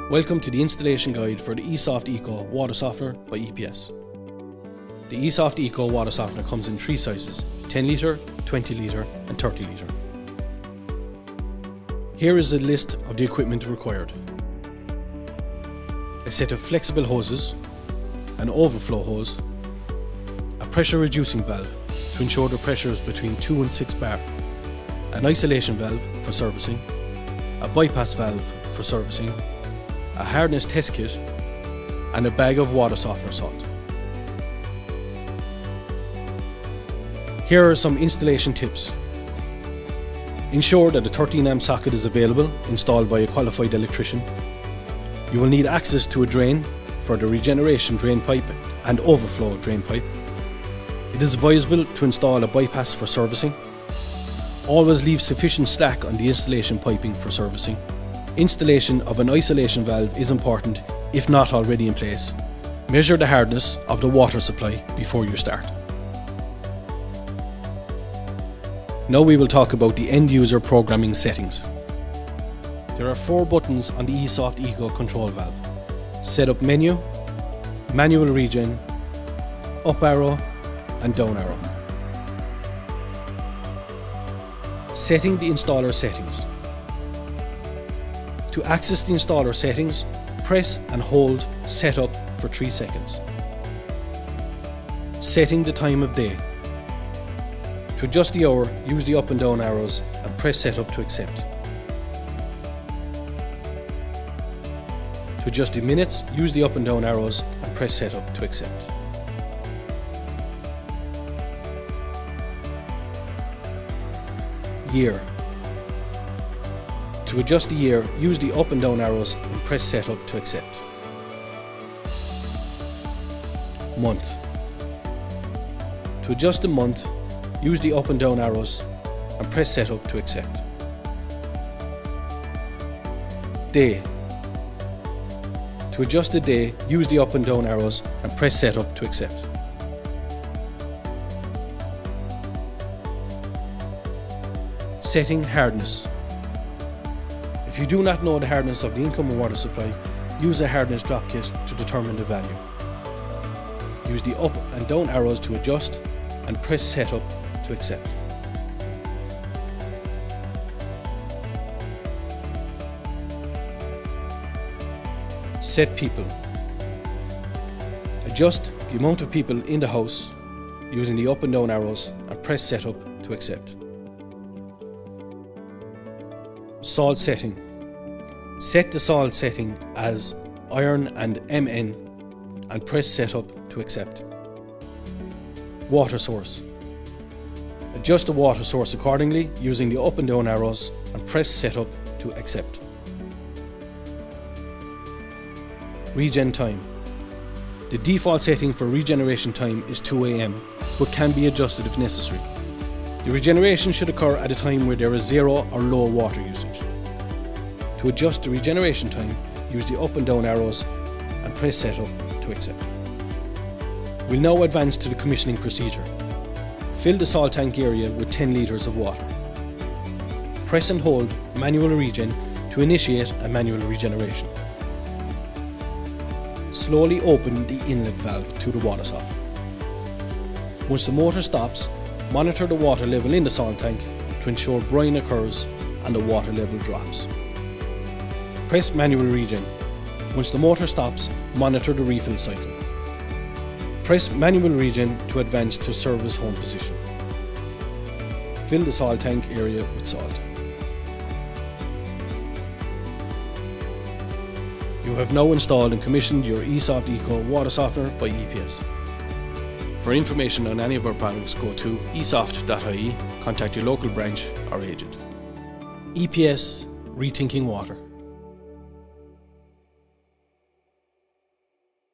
Welcome to the installation guide for the esoft Eco water softener by EPS. The esoft Eco water softener comes in three sizes: 10 litre, 20 litre and 30 litre. Here is a list of the equipment required: a set of flexible hoses, an overflow hose, a pressure reducing valve to ensure the pressure is between 2 and 6 bar, an isolation valve for servicing, a bypass valve for servicing, a hardness test kit and a bag of water softener salt. Here are some installation tips. Ensure that a 13 amp socket is available, installed by a qualified electrician. You will need access to a drain for the regeneration drain pipe and overflow drain pipe. It is advisable to install a bypass for servicing. Always leave sufficient slack on the installation piping for servicing. Installation of an isolation valve is important if not already in place. Measure the hardness of the water supply before you start. Now we will talk about the end user programming settings. There are 4 buttons on the esoft Eco control valve: Setup menu, Manual regen, up arrow and down arrow. Setting the installer settings. To access the installer settings, press and hold Setup for 3 seconds. Setting the time of day. To adjust the hour, use the up and down arrows and press Setup to accept. To adjust the minutes, use the up and down arrows and press Setup to accept. Year. To adjust the year, use the up and down arrows and press Setup to accept. Month. To adjust the month, use the up and down arrows and press Setup to accept. Day. To adjust the day, use the up and down arrows and press Setup to accept. Setting hardness. If you do not know the hardness of the incoming water supply, use a hardness drop kit to determine the value. Use the up and down arrows to adjust and press Setup to accept. Set people. Adjust the amount of people in the house using the up and down arrows and press Setup to accept. Salt setting. Set the salt setting as iron and MN and press Setup to accept. Water source. Adjust the water source accordingly using the up and down arrows and press Setup to accept. Regen time. The default setting for regeneration time is 2 AM, but can be adjusted if necessary. The regeneration should occur at a time where there is zero or low water usage. To adjust the regeneration time, use the up and down arrows and press Setup to accept. We'll now advance to the commissioning procedure. Fill the salt tank area with 10 litres of water. Press and hold Manual Regen to initiate a manual regeneration. Slowly open the inlet valve to the water softener. Once the motor stops, monitor the water level in the salt tank to ensure brine occurs and the water level drops. Press Manual Regen. Once the motor stops, monitor the refill cycle. Press Manual Regen to advance to service home position. Fill the salt tank area with salt. You have now installed and commissioned your esoft Eco water softener by EPS. For information on any of our products, go to esoft.ie, contact your local branch or agent. EPS, rethinking water.